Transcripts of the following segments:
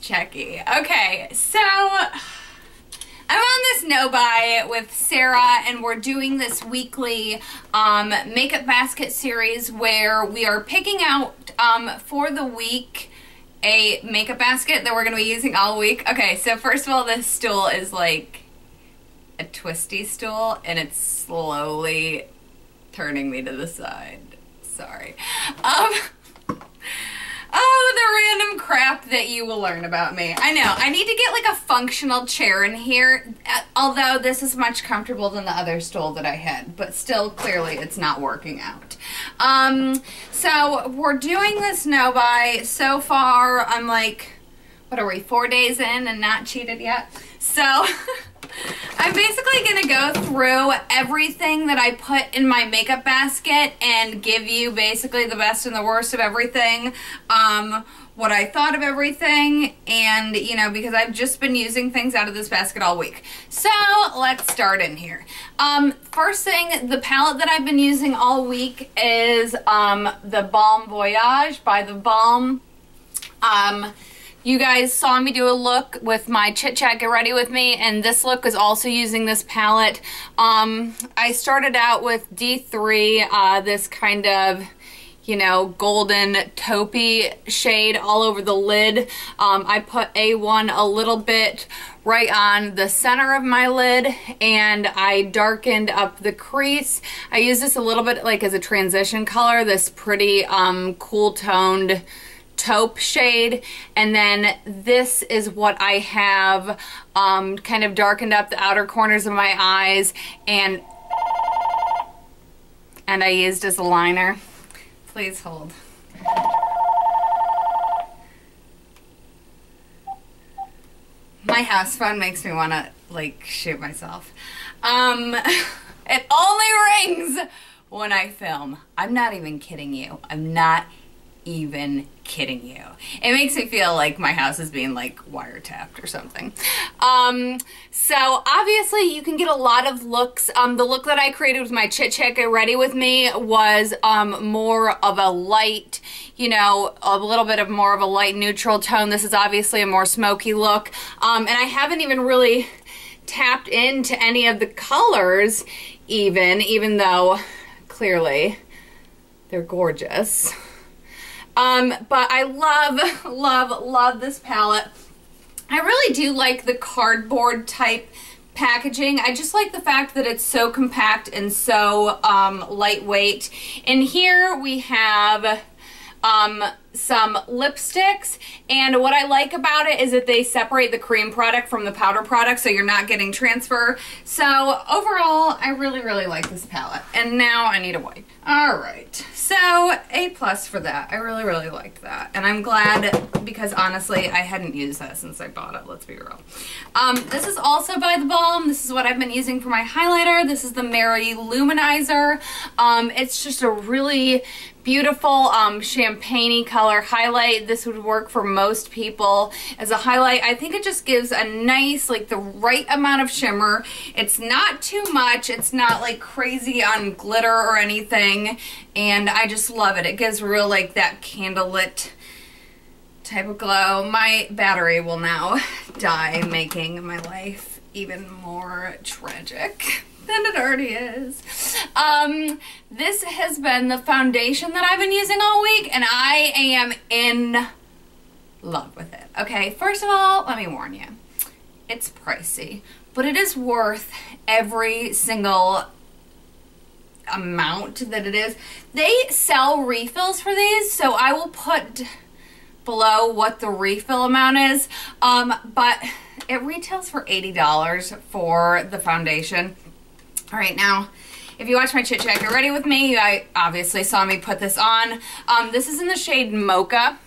checky. Okay, so I'm on this no-buy with Sarah, and we're doing this weekly makeup basket series where we are picking out for the week a makeup basket that we're going to be using all week. Okay, so first of all, this stool is like a twisty stool, and it's slowly turning me to the side. Sorry. Oh, the random crap that you will learn about me. I know. I need to get like a functional chair in here, although this is much comfortable than the other stool that I had, but still clearly it's not working out. So we're doing this no-buy. So far, I'm like, what are we, 4 days in and not cheated yet? So I'm basically going to go through everything that I put in my makeup basket and give you basically the best and the worst of everything, what I thought of everything, and, you know, because I've just been using things out of this basket all week. So let's start in here. First thing, the palette that I've been using all week is the Balm Voyage by the Balm. You guys saw me do a look with my Chit Chat Get Ready With Me, and this look is also using this palette. I started out with D3, this kind of, you know, golden taupey shade all over the lid. I put A1 a little bit right on the center of my lid, and I darkened up the crease. I used this a little bit like as a transition color, this pretty cool toned taupe shade, and then this is what I have kind of darkened up the outer corners of my eyes, and I used as a liner. Please hold. My house phone makes me want to like shoot myself. It only rings when I film. I'm not even kidding you. I'm not even kidding you. It makes me feel like my house is being like wiretapped or something. So obviously you can get a lot of looks. The look that I created with my Chit Chat Get Ready With Me was more of a light, you know, a little bit of more of a light neutral tone. This is obviously a more smoky look. And I haven't even really tapped into any of the colors even though clearly they're gorgeous. But I love this palette. I really do like the cardboard type packaging. I just like the fact that it's so compact and so lightweight. And here we have some lipsticks, and what I like about it is that they separate the cream product from the powder product, so you're not getting transfer. So overall, I really like this palette. And now I need a wipe. Alright, so A+ for that. I really liked that, and I'm glad, because honestly I hadn't used that since I bought it, let's be real. This is also by the Balm. This is what I've been using for my highlighter. This is the Mary Luminizer. It's just a really beautiful champagne-y color highlight. This would work for most people as a highlight. I think it just gives a nice, like the right amount of shimmer. It's not too much. It's not like crazy on glitter or anything, and I just love it. It gives real like that candlelit type of glow. My battery will now die, making my life even more tragic than it already is. This has been the foundation that I've been using all week, and I am in love with it. Okay, first of all, let me warn you, it's pricey, but it is worth every single amount that it is. They sell refills for these, so I will put below what the refill amount is, but it retails for $80 for the foundation. All right, now, if you watch my Chit Chat Get Ready With Me, you obviously saw me put this on. This is in the shade Mocha,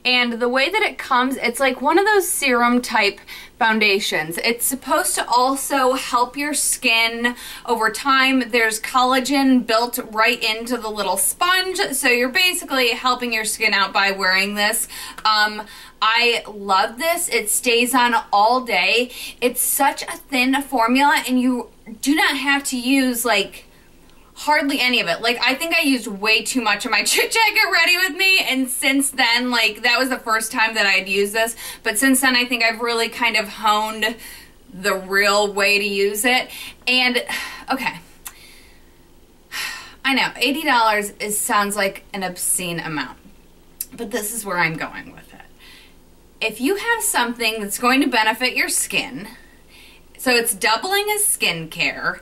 and the way that it comes, it's like one of those serum type foundations. It's supposed to also help your skin over time. There's collagen built right into the little sponge, so you're basically helping your skin out by wearing this. I love this. It stays on all day. It's such a thin formula, and you do not have to use like hardly any of it. Like, I think I used way too much of my Chit Chat Get Ready With Me, and since then, like, that was the first time that I had used this, but since then I think I've really kind of honed the real way to use it. And, okay, I know, $80 sounds like an obscene amount, but this is where I'm going with it. If you have something that's going to benefit your skin, so it's doubling as skincare,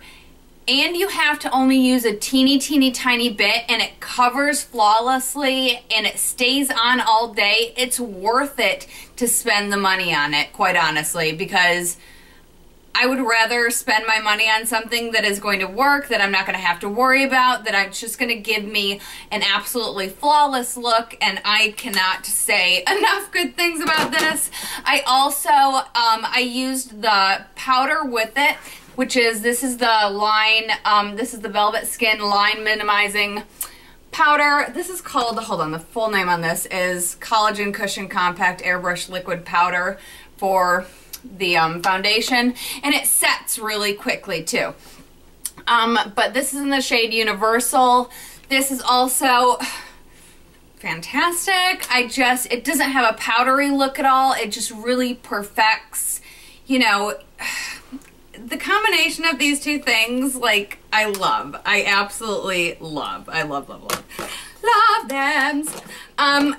and you have to only use a teeny tiny bit, and it covers flawlessly and it stays on all day, it's worth it to spend the money on it, quite honestly, because I would rather spend my money on something that is going to work, that I'm not going to have to worry about, that I'm just going to give me an absolutely flawless look, and I cannot say enough good things about this. I also, I used the powder with it, which is, this is the line, this is the Velvet Skin Line Minimizing Powder. This is called, hold on, the full name on this is Collagen Cushion Compact Airbrush Liquid Powder for the foundation, and it sets really quickly too. But this is in the shade Universal. This is also fantastic. It doesn't have a powdery look at all. It just really perfects, you know, the combination of these two things, like, I love. I absolutely love. I love them.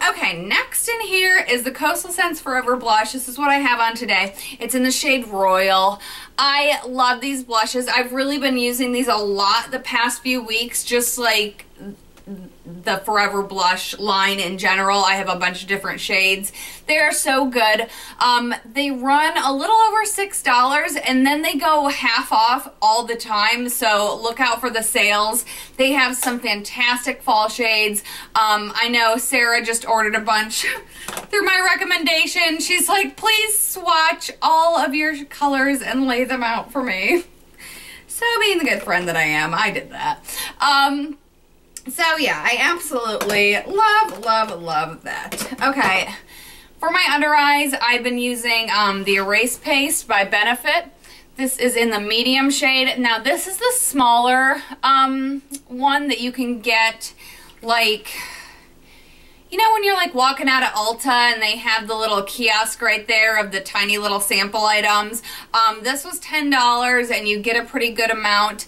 Okay, next in here is the Coastal Scents Forever Blush. This is what I have on today. It's in the shade Royal. I love these blushes. I've really been using these a lot the past few weeks, just like the Forever Blush line in general. I have a bunch of different shades. They are so good. They run a little over $6, and then they go half off all the time, so look out for the sales. They have some fantastic fall shades. I know Sarah just ordered a bunch through my recommendation. She's like, please swatch all of your colors and lay them out for me. So being the good friend that I am, I did that. So yeah, I absolutely love that. Okay, for my under eyes, I've been using the Erase Paste by Benefit. This is in the medium shade. Now this is the smaller one that you can get, like, you know when you're like walking out of Ulta and they have the little kiosk right there of the tiny little sample items. This was $10 and you get a pretty good amount.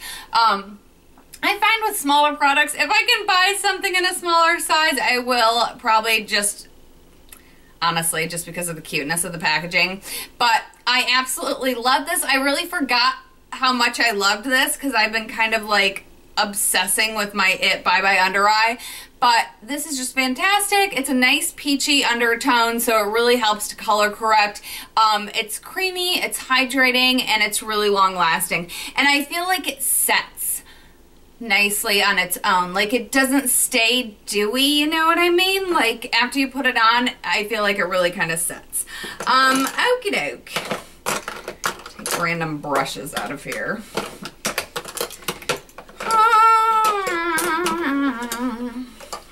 I find with smaller products, if I can buy something in a smaller size, I will probably just, honestly, just because of the cuteness of the packaging. But I absolutely love this. I really forgot how much I loved this because I've been kind of like obsessing with my It Bye Bye Under Eye. But this is just fantastic. It's a nice peachy undertone, so it really helps to color correct. It's creamy, it's hydrating, and it's really long lasting. And I feel like it sets nicely on its own. Like, it doesn't stay dewy, you know what I mean? Like, after you put it on, I feel like it really kind of sets. Okie doke. Take random brushes out of here.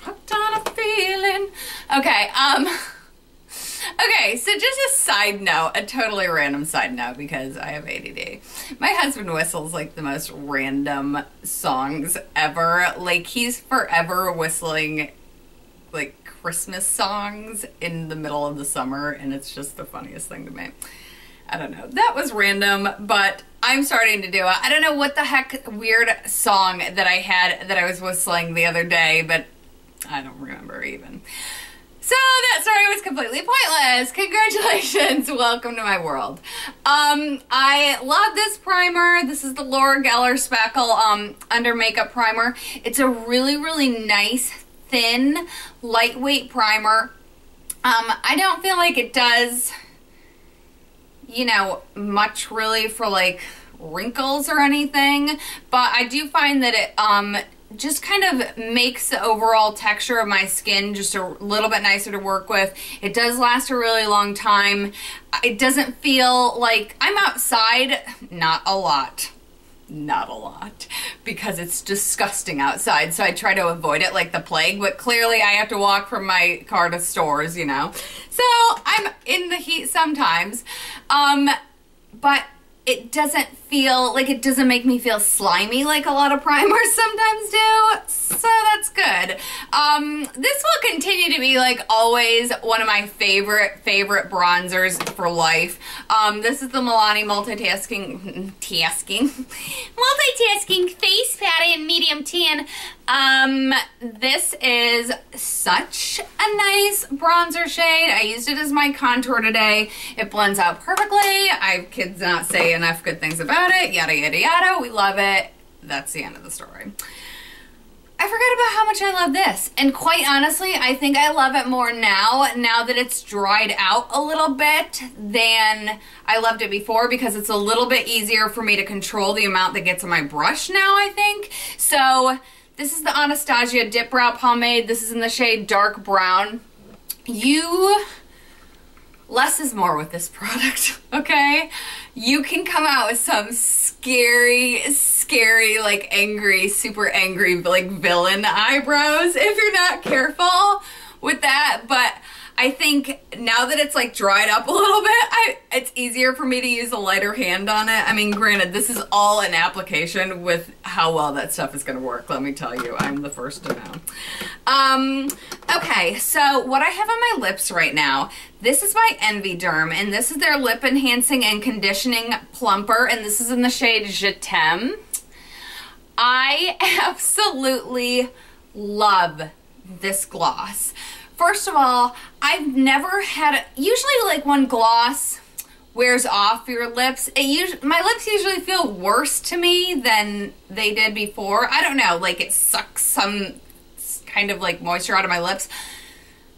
Hooked on a feeling. Okay, okay, so just a side note, a totally random side note because I have ADD. My husband whistles like the most random songs ever. Like, he's forever whistling like Christmas songs in the middle of the summer, and it's just the funniest thing to me. I don't know. That was random, but I'm starting to do it. I don't know what the heck weird song that I had that I was whistling the other day, but I don't remember even. So that story was completely pointless. Congratulations. Welcome to my world. I love this primer. This is the Laura Gellar Spackle Under Makeup Primer. It's a really nice, thin, lightweight primer. I don't feel like it does, you know, much really for like wrinkles or anything, but I do find that it just kind of makes the overall texture of my skin just a little bit nicer to work with. It does last a really long time. It doesn't feel like I'm outside, not a lot, because it's disgusting outside, so I try to avoid it like the plague, but clearly I have to walk from my car to stores, you know, so I'm in the heat sometimes, but it doesn't feel like, it doesn't make me feel slimy like a lot of primers sometimes do, so that's good. This will continue to be like always one of my favorite bronzers for life. This is the Milani multitasking face patty in medium tan. This is such a nice bronzer shade. I used it as my contour today. It blends out perfectly. I could not say enough good things about it. Yada, yada, yada. We love it. That's the end of the story. I forgot about how much I love this. And quite honestly, I think I love it more now that it's dried out a little bit than I loved it before, because it's a little bit easier for me to control the amount that gets on my brush now, I think. So this is the Anastasia Dip Brow Pomade. This is in the shade Dark Brown. Less is more with this product, okay? You can come out with some scary, like angry, super angry, like villain eyebrows if you're not careful with that. But I think now that it's like dried up a little bit, it's easier for me to use a lighter hand on it. I mean, granted, this is all an application with how well that stuff is gonna work, let me tell you. I'm the first to know. Okay, so what I have on my lips right now, this is by EnvyDerm, and this is their Lip Enhancing and Conditioning Plumper, and this is in the shade Je T'aime. I absolutely love this gloss. First of all, I've never had usually like when gloss wears off your lips, my lips usually feel worse to me than they did before. I don't know, like it sucks some kind of like moisture out of my lips.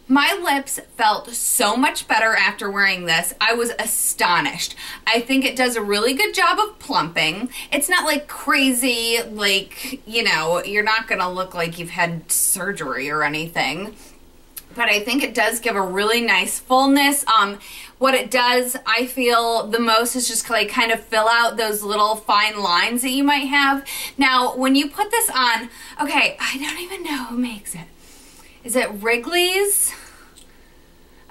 My lips felt so much better after wearing this. I was astonished. I think it does a really good job of plumping. It's not like crazy, like, you know, you're not gonna look like you've had surgery or anything. But I think it does give a really nice fullness. What it does, I feel, the most is just like kind of fill out those little fine lines that you might have. Now, when you put this on, okay, I don't even know who makes it. Is it Wrigley's?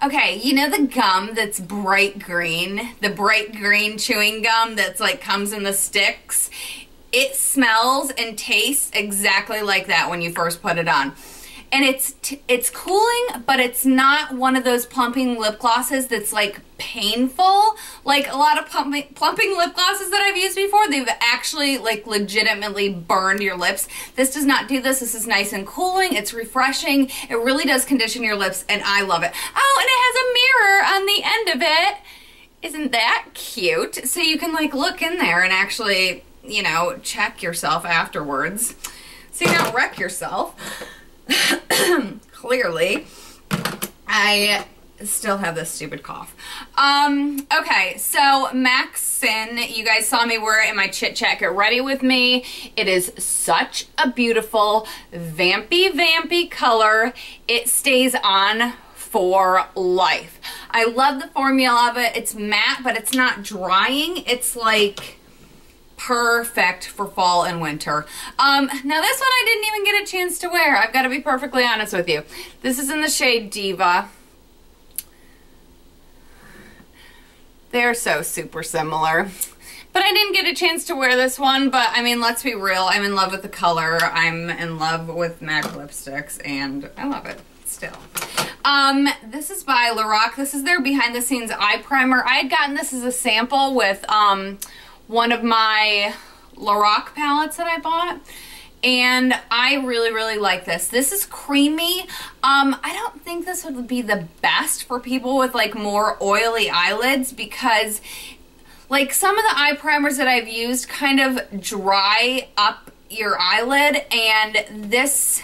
Okay, you know the gum that's bright green? The bright green chewing gum that's like comes in the sticks? It smells and tastes exactly like that when you first put it on. And it's cooling, but it's not one of those plumping lip glosses that's like painful. Like a lot of plumping lip glosses that I've used before, they've actually like legitimately burned your lips. This does not do this. This is nice and cooling. It's refreshing. It really does condition your lips, and I love it. Oh, and it has a mirror on the end of it. Isn't that cute? So you can like look in there and actually, you know, check yourself afterwards so you don't wreck yourself. Clearly, I still have this stupid cough. Okay, so Max Sin, you guys saw me wear it in my Chit Chat Get Ready With Me. It is such a beautiful, vampy color. It stays on for life. I love the formula of it. It's matte, but it's not drying. It's like perfect for fall and winter. Now this one I didn't even get a chance to wear. I've got to be perfectly honest with you. This is in the shade Diva. They're so super similar. But I didn't get a chance to wear this one, but I mean, let's be real. I'm in love with the color. I'm in love with MAC lipsticks, and I love it still. This is by Lorac. This is their behind the scenes eye primer. I had gotten this as a sample with one of my Lorac palettes that I bought, and I really like this. This is creamy. I don't think this would be the best for people with like more oily eyelids, because like some of the eye primers that I've used kind of dry up your eyelid, and this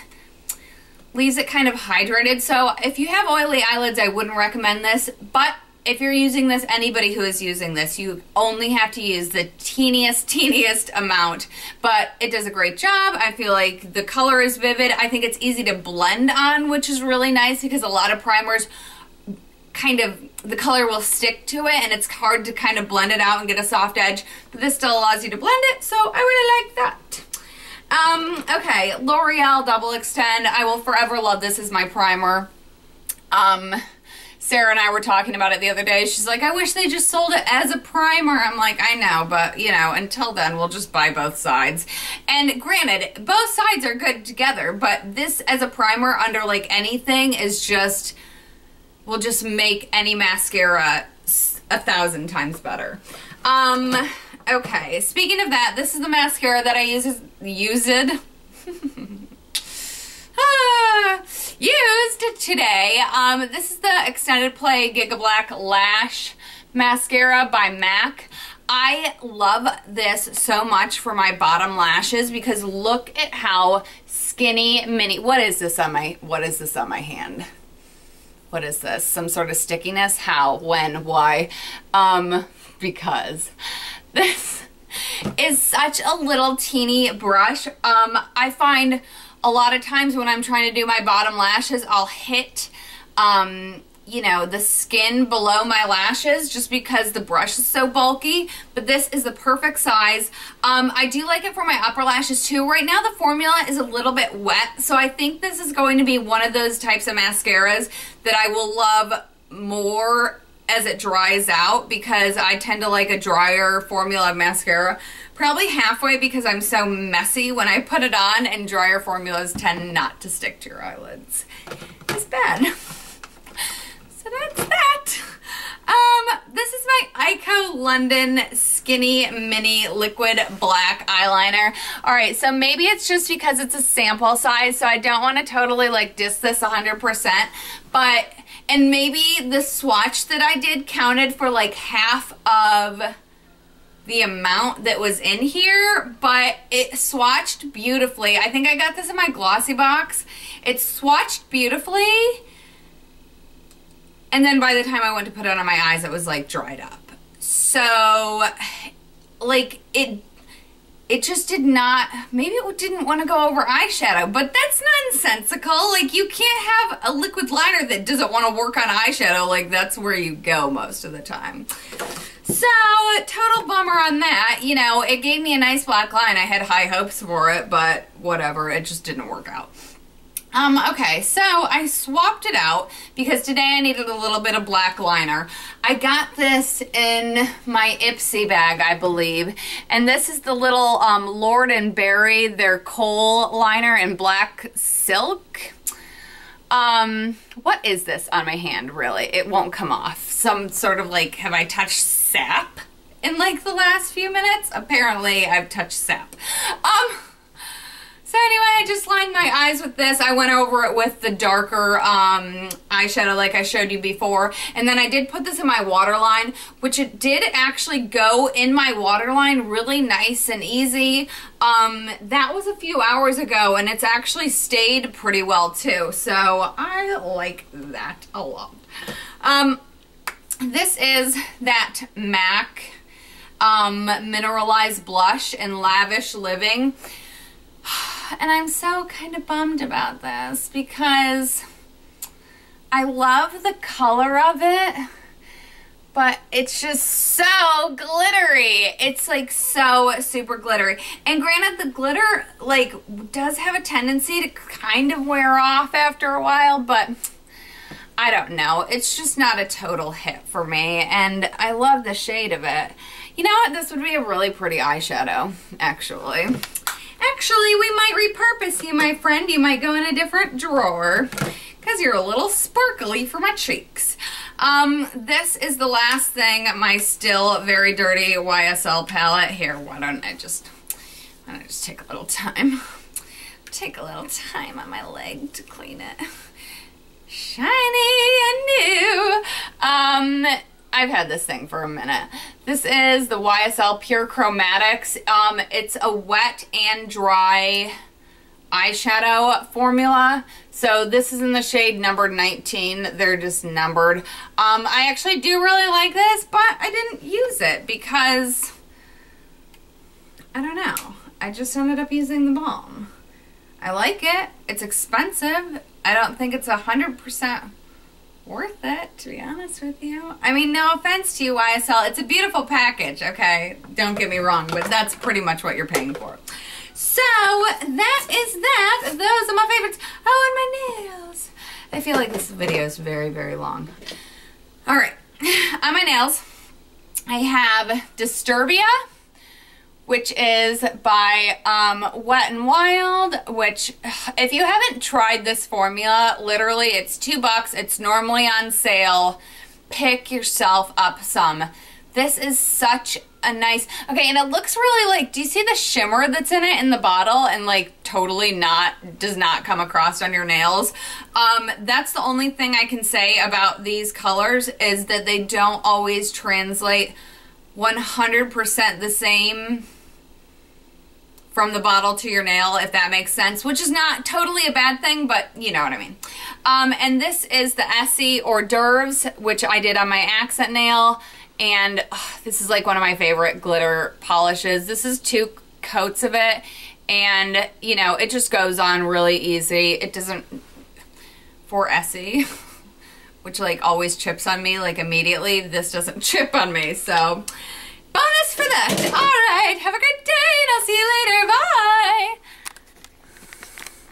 leaves it kind of hydrated. So if you have oily eyelids, I wouldn't recommend this, but if you're using this, anybody who is using this, you only have to use the teeniest amount, but it does a great job. I feel like the color is vivid. I think it's easy to blend on, which is really nice, because a lot of primers kind of, the color will stick to it and it's hard to kind of blend it out and get a soft edge, but this still allows you to blend it, so I really like that. Okay, L'Oreal Double Extend. I will forever love this as my primer. Sarah and I were talking about it the other day. She's like, I wish they just sold it as a primer. I'm like, I know, but, you know, until then, we'll just buy both sides. And granted, both sides are good together, but this as a primer under, like, anything is just, will just make any mascara 1,000 times better. Okay, speaking of that, this is the mascara that I used today. This is the Extended Play Giga Black Lash Mascara by MAC. I love this so much for my bottom lashes because look at how skinny, mini. What is this on my hand? What is this? Some sort of stickiness? How? When? Why? Because this is such a little teeny brush. I find a lot of times when I'm trying to do my bottom lashes, I'll hit, you know, the skin below my lashes just because the brush is so bulky, but this is the perfect size. I do like it for my upper lashes too. Right now the formula is a little bit wet, so I think this is going to be one of those types of mascaras that I will love more as it dries out because I tend to like a drier formula of mascara. Probably halfway because I'm so messy when I put it on, and drier formulas tend not to stick to your eyelids. It's bad. So that's that. This is my EyeKo London Skinny Mini Liquid Black Eyeliner. Alright, so maybe it's just because it's a sample size, so I don't want to totally like diss this 100%, but, and maybe the swatch that I did counted for like half of the amount that was in here, but it swatched beautifully. I think I got this in my glossy box. It swatched beautifully, and then by the time I went to put it on my eyes, it was like dried up. So, like, it just did not, maybe it didn't want to go over eyeshadow, but that's nonsensical. Like, you can't have a liquid liner that doesn't want to work on eyeshadow. Like, that's where you go most of the time. So, total bummer on that. You know, it gave me a nice black line. I had high hopes for it, but whatever. It just didn't work out. Okay, so I swapped it out because today I needed a little bit of black liner. I got this in my Ipsy bag, I believe, and this is the little Lord and Berry, their Kohl liner in black silk. What is this on my hand, really? It won't come off. Some sort of like, have I touched sap in like the last few minutes? Apparently I've touched sap. So anyway, I just lined my eyes with this. I went over it with the darker eyeshadow like I showed you before. And then I did put this in my waterline, which it did actually go in my waterline really nice and easy. That was a few hours ago, and it's actually stayed pretty well too. So I like that a lot. This is that MAC Mineralized Blush in Lavish Living. And I'm so kind of bummed about this because I love the color of it, but it's just so glittery. It's like so super glittery. And granted, the glitter like does have a tendency to kind of wear off after a while, but I don't know. It's just not a total hit for me, and I love the shade of it. You know what? This would be a really pretty eyeshadow, actually. Actually, we might repurpose you, my friend. You might go in a different drawer because you're a little sparkly for my cheeks. This is the last thing, my still very dirty YSL palette. Here, why don't I just take a little time. Take a little time on my leg to clean it. Shiny and new. I've had this thing for a minute. This is the YSL Pure Chromatics. It's a wet and dry eyeshadow formula. So this is in the shade number 19. They're just numbered. I actually do really like this, but I didn't use it because, I don't know. I just ended up using the Balm. I like it. It's expensive. I don't think it's 100% worth it, to be honest with you. I mean, no offense to you, YSL. It's a beautiful package, okay? Don't get me wrong, but that's pretty much what you're paying for. So, that is that. Those are my favorites. Oh, and my nails. I feel like this video is very, very long. All right, on my nails, I have Disturbia, which is by Wet n Wild, which if you haven't tried this formula, literally it's $2. It's normally on sale. Pick yourself up some. This is such a nice, okay, and it looks really like, do you see the shimmer that's in it in the bottle and like totally does not come across on your nails? That's the only thing I can say about these colors is that they don't always translate 100% the same from the bottle to your nail, if that makes sense, which is not totally a bad thing, but you know what I mean. And this is the Essie Hors d'oeuvres, which I did on my accent nail, and this is like one of my favorite glitter polishes. This is 2 coats of it, and you know, it just goes on really easy. It doesn't, for Essie, which like always chips on me like immediately, this doesn't chip on me, so bonus for that. All right, have a great day, and I'll see you later. Bye.